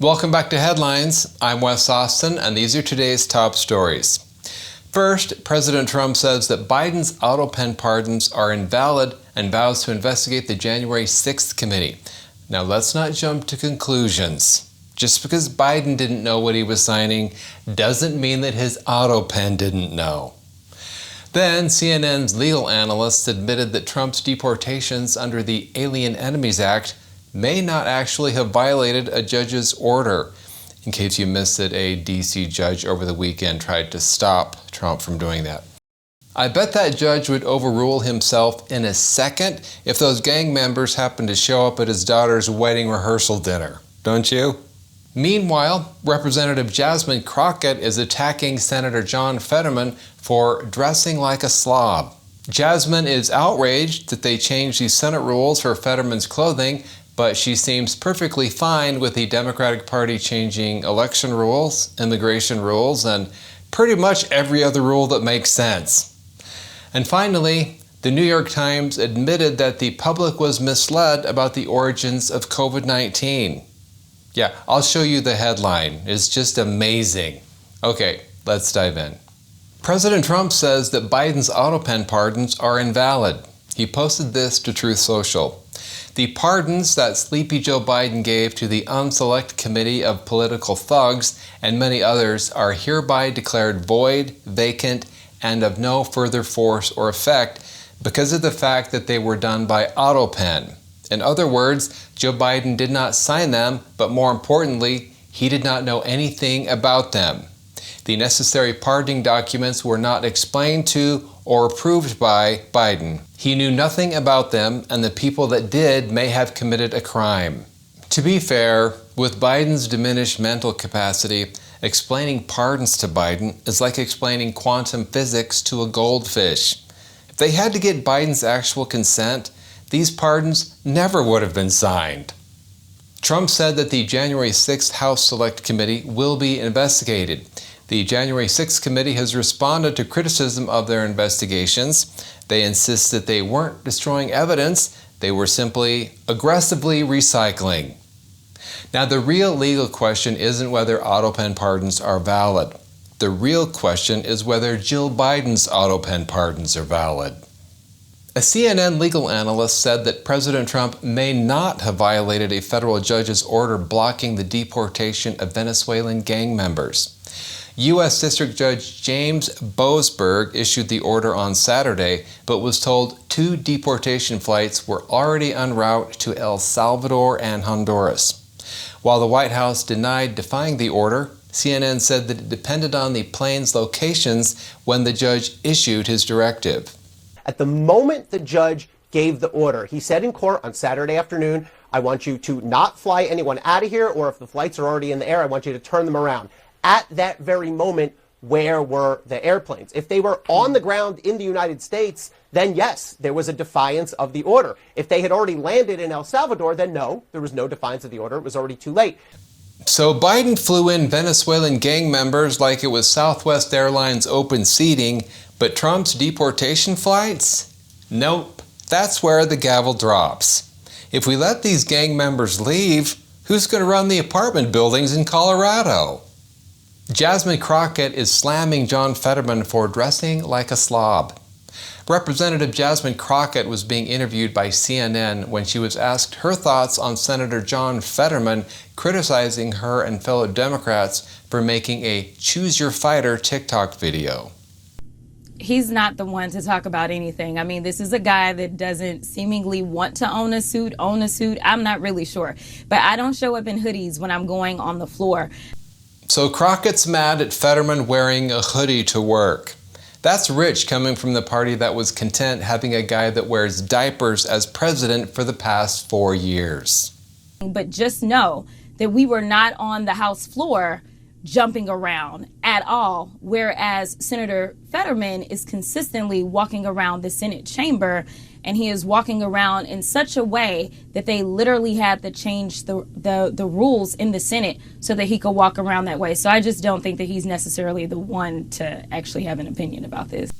Welcome back to Headlines. I'm Wes Austin, and these are today's top stories. First, President Trump says that Biden's auto pen pardons are invalid and vows to investigate the January 6th committee. Now, let's not jump to conclusions. Just because Biden didn't know what he was signing doesn't mean that his auto pen didn't know. Then, CNN's legal analysts admitted that Trump's deportations under the Alien Enemies Act may not actually have violated a judge's order. In case you missed it, a D.C. judge over the weekend tried to stop Trump from doing that. I bet that judge would overrule himself in a second if those gang members happened to show up at his daughter's wedding rehearsal dinner, don't you? Meanwhile, Representative Jasmine Crockett is attacking Senator John Fetterman for dressing like a slob. Jasmine is outraged that they changed the Senate rules for Fetterman's clothing, but she seems perfectly fine with the Democratic Party changing election rules, immigration rules, and pretty much every other rule that makes sense. And finally, the New York Times admitted that the public was misled about the origins of COVID-19. Yeah, I'll show you the headline. It's just amazing. Okay, let's dive in. President Trump says that Biden's auto pen pardons are invalid. He posted this to Truth Social. The pardons that Sleepy Joe Biden gave to the Unselect Committee of Political Thugs and many others are hereby declared void, vacant, and of no further force or effect because of the fact that they were done by auto pen. In other words, Joe Biden did not sign them, but more importantly, he did not know anything about them. The necessary pardoning documents were not explained to or approved by Biden. He knew nothing about them, and the people that did may have committed a crime. To be fair, with Biden's diminished mental capacity, explaining pardons to Biden is like explaining quantum physics to a goldfish. If they had to get Biden's actual consent, these pardons never would have been signed. Trump said that the January 6th House Select Committee will be investigated. The January 6th committee has responded to criticism of their investigations. They insist that they weren't destroying evidence, they were simply aggressively recycling. Now, the real legal question isn't whether auto pen pardons are valid. The real question is whether Jill Biden's auto pen pardons are valid. A CNN legal analyst said that President Trump may not have violated a federal judge's order blocking the deportation of Venezuelan gang members. U.S. District Judge James Boasberg issued the order on Saturday, but was told 2 deportation flights were already en route to El Salvador and Honduras. While the White House denied defying the order, CNN said that it depended on the planes' locations when the judge issued his directive. At the moment the judge gave the order, he said in court on Saturday afternoon, I want you to not fly anyone out of here, or if the flights are already in the air, I want you to turn them around. At that very moment, where were the airplanes? If they were on the ground in the United States, then yes, there was a defiance of the order. If they had already landed in El Salvador, then no, there was no defiance of the order. It was already too late. So Biden flew in Venezuelan gang members like it was Southwest Airlines open seating, but Trump's deportation flights? Nope, that's where the gavel drops. If we let these gang members leave, who's going to run the apartment buildings in Colorado? Jasmine Crockett is slamming John Fetterman for dressing like a slob. Representative Jasmine Crockett was being interviewed by CNN when she was asked her thoughts on Senator John Fetterman criticizing her and fellow Democrats for making a Choose Your Fighter TikTok video. He's not the one to talk about anything. I mean, this is a guy that doesn't seemingly want to own a suit. I'm not really sure. But I don't show up in hoodies when I'm going on the floor. So Crockett's mad at Fetterman wearing a hoodie to work. That's rich coming from the party that was content having a guy that wears diapers as president for the past 4 years. But just know that we were not on the House floor jumping around at all, whereas Senator Fetterman is consistently walking around the Senate chamber, and he is walking around in such a way that they literally had to change the rules in the Senate so that he could walk around that way. So I just don't think that he's necessarily the one to actually have an opinion about this.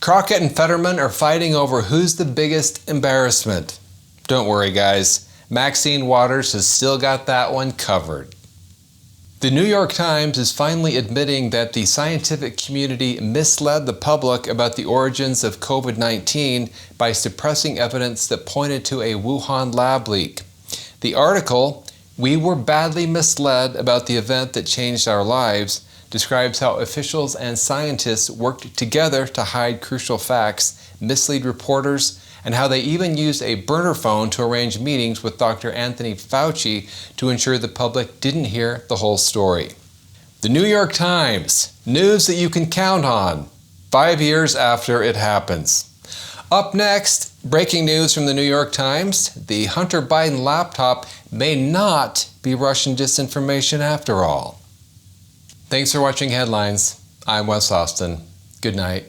Crockett and Fetterman are fighting over who's the biggest embarrassment. Don't worry, guys. Maxine Waters has still got that one covered. The New York Times is finally admitting that the scientific community misled the public about the origins of COVID-19 by suppressing evidence that pointed to a Wuhan lab leak. The article, "We Were Badly Misled About the Event That Changed Our Lives," describes how officials and scientists worked together to hide crucial facts, mislead reporters, and how they even used a burner phone to arrange meetings with Dr. Anthony Fauci to ensure the public didn't hear the whole story. The New York Times, news that you can count on 5 years after it happens. Up next, breaking news from the New York Times, the Hunter Biden laptop may not be Russian disinformation after all. Thanks for watching Headlines. I'm Wes Austin. Good night.